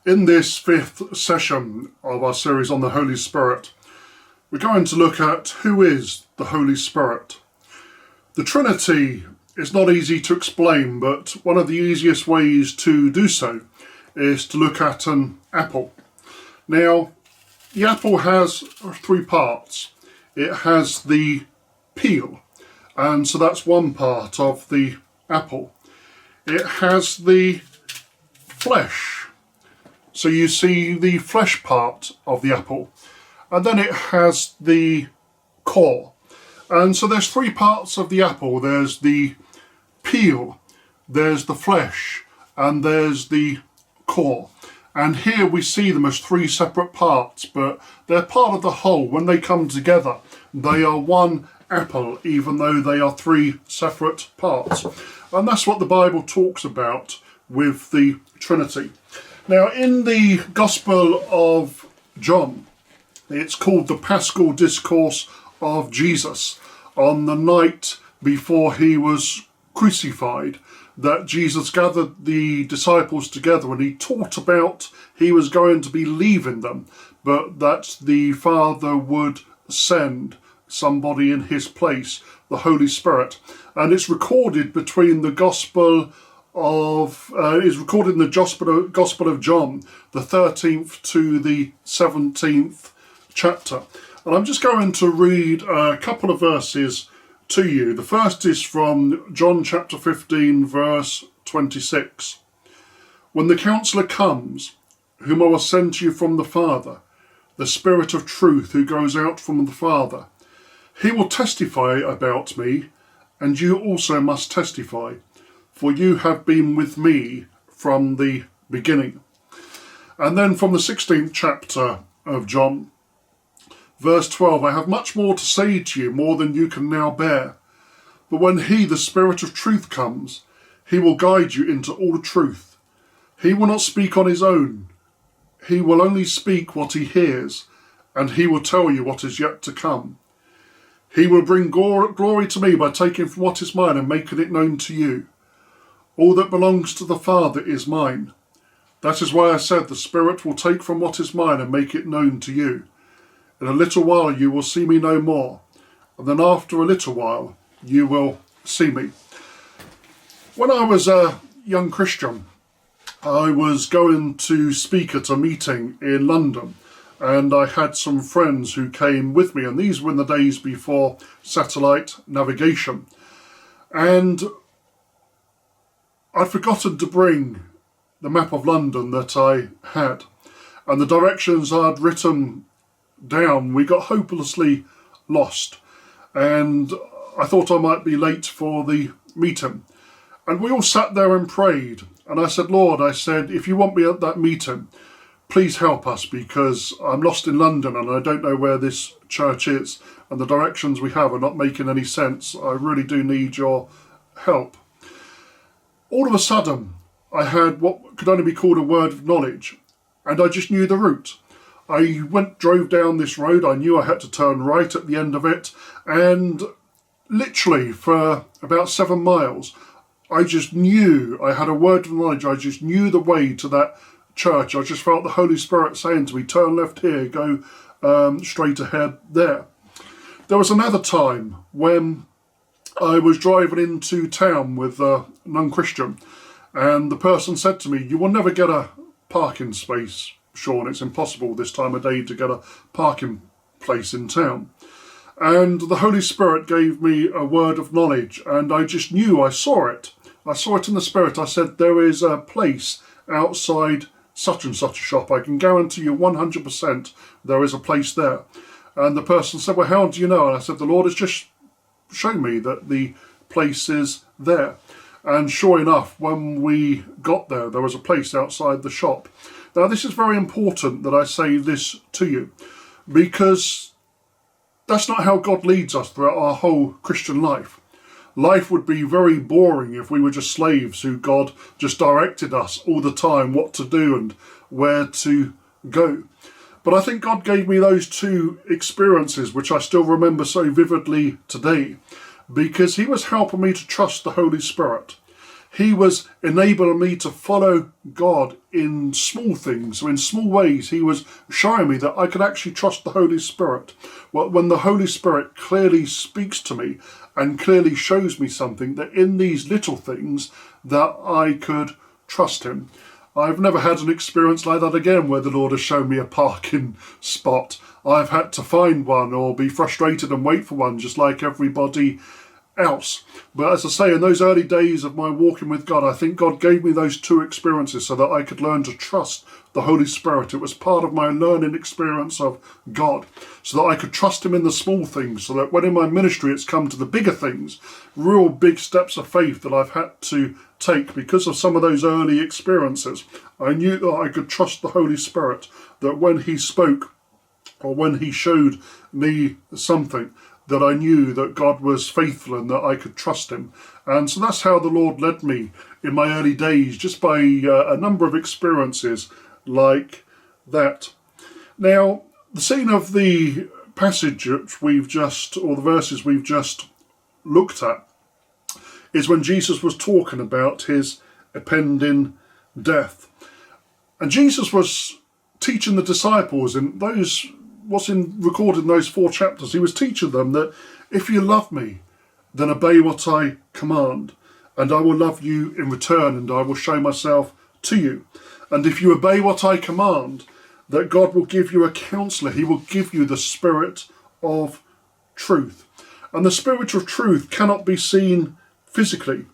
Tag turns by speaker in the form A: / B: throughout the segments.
A: In this fifth session of our series on the Holy Spirit, we're going to look at who is the Holy Spirit. The Trinity is not easy to explain, but one of the easiest ways to do so is to look at an apple. Now, the apple has three parts. It has the peel, and so that's one part of the apple. It has the flesh, so you see the flesh part of the apple, and then it has the core. And so there's three parts of the apple. There's the peel, there's the flesh, and there's the core. And here we see them as three separate parts, but they're part of the whole. When they come together, they are one apple, even though they are three separate parts. And that's what the Bible talks about with the Trinity. Now, in the Gospel of John, it's called the Paschal Discourse of Jesus, on the night before he was crucified, that Jesus gathered the disciples together and he taught about he was going to be leaving them, but that the Father would send somebody in his place, the Holy Spirit. And it's recorded between the Gospel of is recorded in the Gospel of John, the 13th to the 17th chapter. And I'm just going to read a couple of verses to you. The first is from John chapter 15, verse 26. When the Counselor comes, whom I will send to you from the Father, the Spirit of truth who goes out from the Father, he will testify about me, and you also must testify, for you have been with me from the beginning. And then from the 16th chapter of John, verse 12, I have much more to say to you, more than you can now bear. But when he, the Spirit of truth, comes, he will guide you into all truth. He will not speak on his own. He will only speak what he hears, and he will tell you what is yet to come. He will bring glory to me by taking from what is mine and making it known to you. All that belongs to the Father is mine. That is why I said the Spirit will take from what is mine and make it known to you. In a little while you will see me no more, and then after a little while you will see me. When I was a young Christian, I was going to speak at a meeting in London, and I had some friends who came with me, and these were in the days before satellite navigation. And I'd forgotten to bring the map of London that I had, and the directions I'd written down. We got hopelessly lost, and I thought I might be late for the meeting. And we all sat there and prayed, and I said, Lord, I said, if you want me at that meeting, please help us, because I'm lost in London and I don't know where this church is, and the directions we have are not making any sense. I really do need your help. All of a sudden, I had what could only be called a word of knowledge, and I just knew the route. I drove down this road. I knew I had to turn right at the end of it, and literally for about 7 miles, I just knew, I had a word of knowledge. I just knew the way to that church. I just felt the Holy Spirit saying to me, turn left here, go straight ahead there. There was another time when I was driving into town with a non-Christian, and the person said to me, you will never get a parking space, Sean. It's impossible this time of day to get a parking place in town. And the Holy Spirit gave me a word of knowledge, and I just knew, I saw it. I saw it in the Spirit. I said, there is a place outside such and such a shop. I can guarantee you 100% there is a place there. And the person said, well, how do you know? And I said, the Lord has just shown me that the place is there. And sure enough, when we got there, there was a place outside the shop. Now, this is very important that I say this to you, because that's not how God leads us throughout our whole Christian life. Life would be very boring if we were just slaves who God just directed us all the time what to do and where to go. But I think God gave me those two experiences, which I still remember so vividly today, because he was helping me to trust the Holy Spirit. He was enabling me to follow God in small things. So in small ways, he was showing me that I could actually trust the Holy Spirit. Well, when the Holy Spirit clearly speaks to me and clearly shows me something, that in these little things that I could trust him. I've never had an experience like that again where the Lord has shown me a parking spot. I've had to find one or be frustrated and wait for one just like everybody else. But as I say, in those early days of my walking with God, I think God gave me those two experiences so that I could learn to trust the Holy Spirit. It was part of my learning experience of God, so that I could trust him in the small things, so that when in my ministry it's come to the bigger things, real big steps of faith that I've had to take because of some of those early experiences, I knew that I could trust the Holy Spirit, that when he spoke or when he showed me something, that I knew that God was faithful and that I could trust him. And so that's how the Lord led me in my early days, just by a number of experiences like that. Now, the scene of the passage which or the verses we've just looked at, is when Jesus was talking about his impending death. And Jesus was teaching the disciples in those recorded in those 4 chapters. He was teaching them that if you love me, then obey what I command, and I will love you in return, and I will show myself to you. And if you obey what I command, that God will give you a counselor. He will give you the Spirit of truth. And the Spirit of truth cannot be seen physically,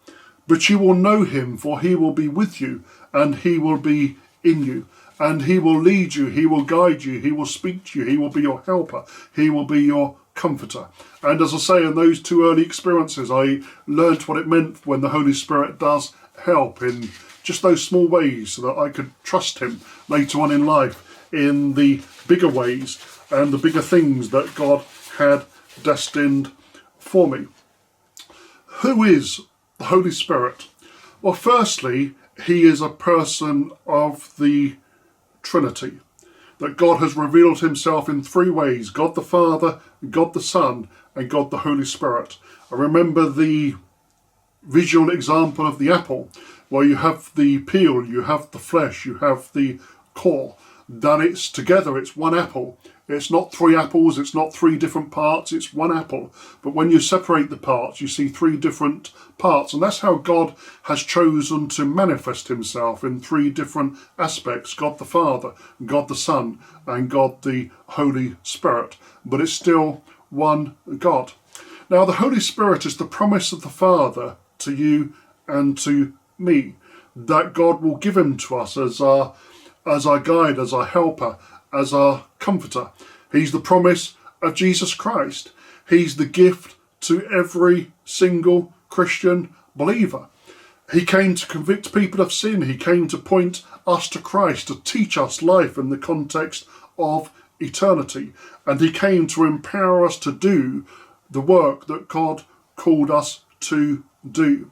A: but you will know him, for he will be with you, and he will be in you. And he will lead you, he will guide you, he will speak to you, he will be your helper, he will be your comforter. And as I say, in those 2 early experiences, I learned what it meant when the Holy Spirit does help in just those small ways, so that I could trust him later on in life in the bigger ways and the bigger things that God had destined for me. Who is the Holy Spirit? Well, firstly, he is a person of the Trinity, that God has revealed himself in 3 ways: God the Father, God the Son, and God the Holy Spirit. I remember the visual example of the apple, where you have the peel, you have the flesh, you have the core. Then it's together, it's one apple. It's not 3 apples, it's not 3 different parts, it's one apple. But when you separate the parts, you see 3 different parts. And that's how God has chosen to manifest himself in 3 different aspects: God the Father, God the Son, and God the Holy Spirit. But it's still one God. Now, the Holy Spirit is the promise of the Father to you and to me, that God will give him to us as our guide, as our helper, as our comforter. He's the promise of Jesus Christ. He's the gift to every single Christian believer. He came to convict people of sin. He came to point us to Christ, to teach us life in the context of eternity. And he came to empower us to do the work that God called us to do.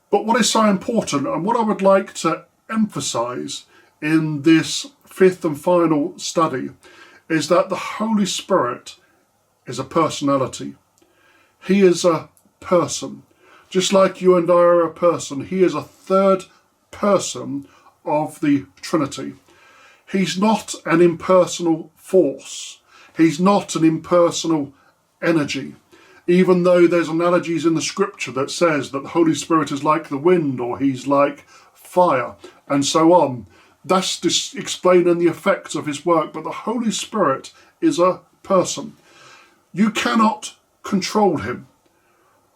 A: But what is so important, and what I would like to emphasize in this 5th and final study, is that the Holy Spirit is a personality. He is a person. Just like you and I are a person, he is a 3rd person of the Trinity. He's not an impersonal force. He's not an impersonal energy. Even though there's analogies in the scripture that says that the Holy Spirit is like the wind, or he's like fire, and so on. That's just explaining the effects of his work. But the Holy Spirit is a person. You cannot control him.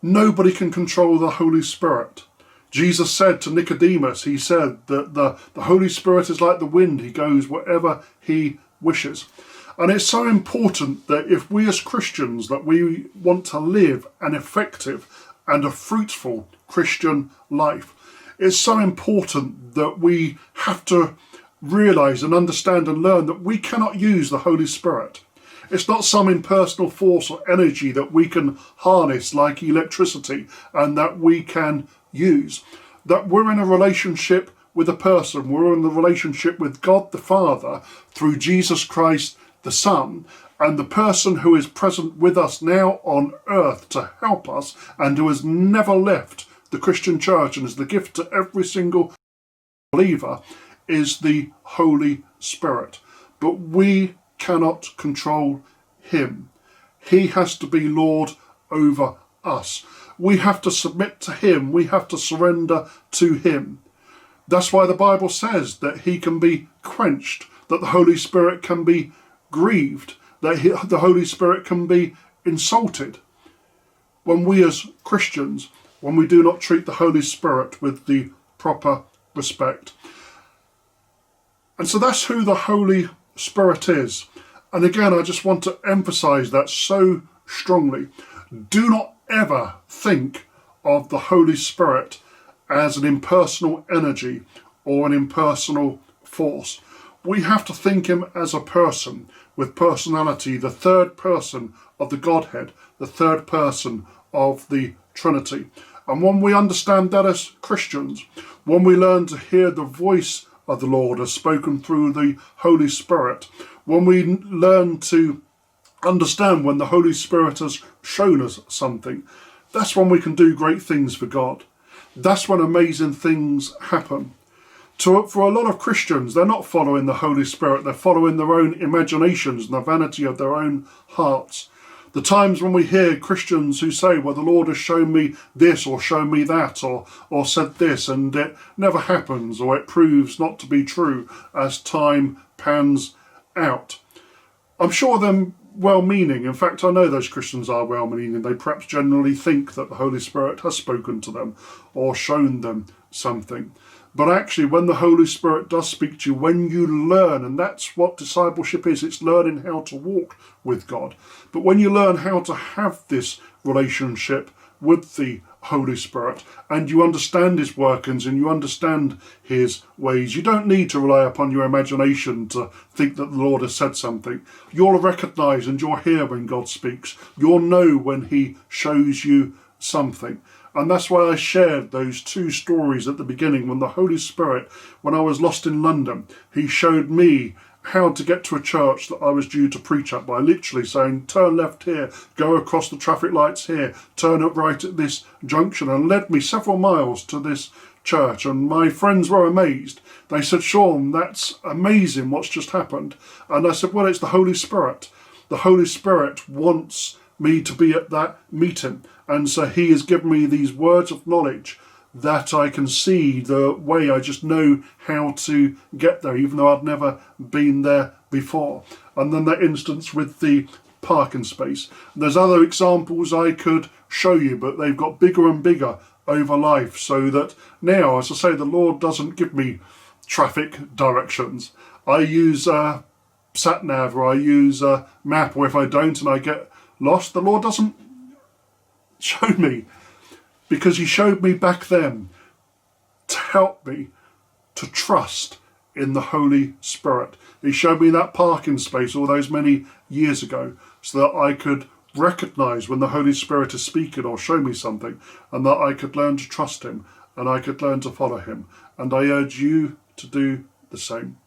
A: Nobody can control the Holy Spirit. Jesus said to Nicodemus, he said that the Holy Spirit is like the wind. He goes wherever he wishes. And it's so important that if we as Christians, that we want to live an effective and a fruitful Christian life, it's so important that we have to realise and understand and learn that we cannot use the Holy Spirit. It's not some impersonal force or energy that we can harness like electricity and that we can use. That we're in a relationship with a person. We're in the relationship with God the Father through Jesus Christ the Son, and the person who is present with us now on earth to help us and who has never left the Christian church and is the gift to every single believer is the Holy Spirit. But we cannot control him. He has to be Lord over us. We have to submit to him. We have to surrender to him. That's why the Bible says that he can be quenched, that the Holy Spirit can be grieved, that the Holy Spirit can be insulted. When we as Christians, when we do not treat the Holy Spirit with the proper respect. And so that's who the Holy Spirit is. And again, I just want to emphasize that so strongly. Do not ever think of the Holy Spirit as an impersonal energy or an impersonal force. We have to think him as a person with personality, the third person of the Godhead, the third person of the Trinity. And when we understand that as Christians, when we learn to hear the voice of the Lord as spoken through the Holy Spirit, when we learn to understand when the Holy Spirit has shown us something, that's when we can do great things for God. That's when amazing things happen. For a lot of Christians, they're not following the Holy Spirit, they're following their own imaginations and the vanity of their own hearts. The times when we hear Christians who say, well, the Lord has shown me this or shown me that or said this, and it never happens, or it proves not to be true as time pans out. I'm sure they're well-meaning. In fact, I know those Christians are well-meaning. They perhaps generally think that the Holy Spirit has spoken to them or shown them something. But actually, when the Holy Spirit does speak to you, when you learn, and that's what discipleship is, it's learning how to walk with God. But when you learn how to have this relationship with the Holy Spirit, and you understand his workings and you understand his ways, you don't need to rely upon your imagination to think that the Lord has said something. You'll recognize and you'll hear when God speaks. You'll know when he shows you something. And that's why I shared those two stories at the beginning. When the Holy Spirit, when I was lost in London, he showed me how to get to a church that I was due to preach at by literally saying, turn left here, go across the traffic lights here, turn up right at this junction, and led me several miles to this church. And my friends were amazed. They said, Sean, that's amazing what's just happened. And I said, well, it's the Holy Spirit. The Holy Spirit wants me to be at that meeting. And so he has given me these words of knowledge that I can see the way. I just know how to get there, even though I've never been there before. And then that instance with the parking space. There's other examples I could show you, but they've got bigger and bigger over life, so that now, as I say, the Lord doesn't give me traffic directions. I use sat-nav, or I use a map, or if I don't and I get lost, the Lord doesn't show me, because he showed me back then to help me to trust in the Holy Spirit. He showed me that parking space all those many years ago so that I could recognize when the Holy Spirit is speaking or show me something, and that I could learn to trust him and I could learn to follow him. And I urge you to do the same.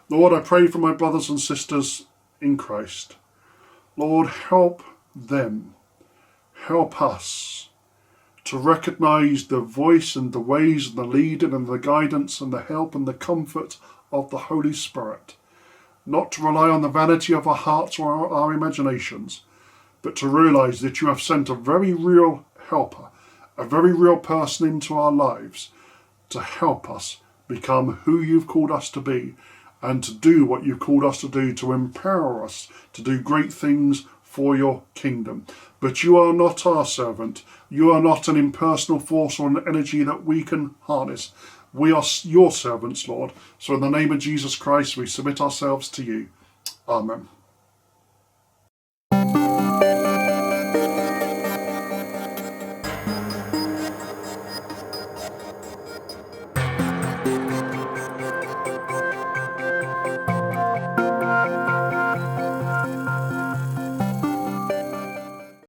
A: Lord, I pray for my brothers and sisters in Christ. Lord, help them. Help us to recognize the voice and the ways and the leading and the guidance and the help and the comfort of the Holy Spirit. Not to rely on the vanity of our hearts or our imaginations, but to realize that you have sent a very real helper, a very real person into our lives to help us become who you've called us to be and to do what you've called us to do, to empower us to do great things for your kingdom. But you are not our servant. You are not an impersonal force or an energy that we can harness. We are your servants, Lord. So in the name of Jesus Christ, we submit ourselves to you. Amen.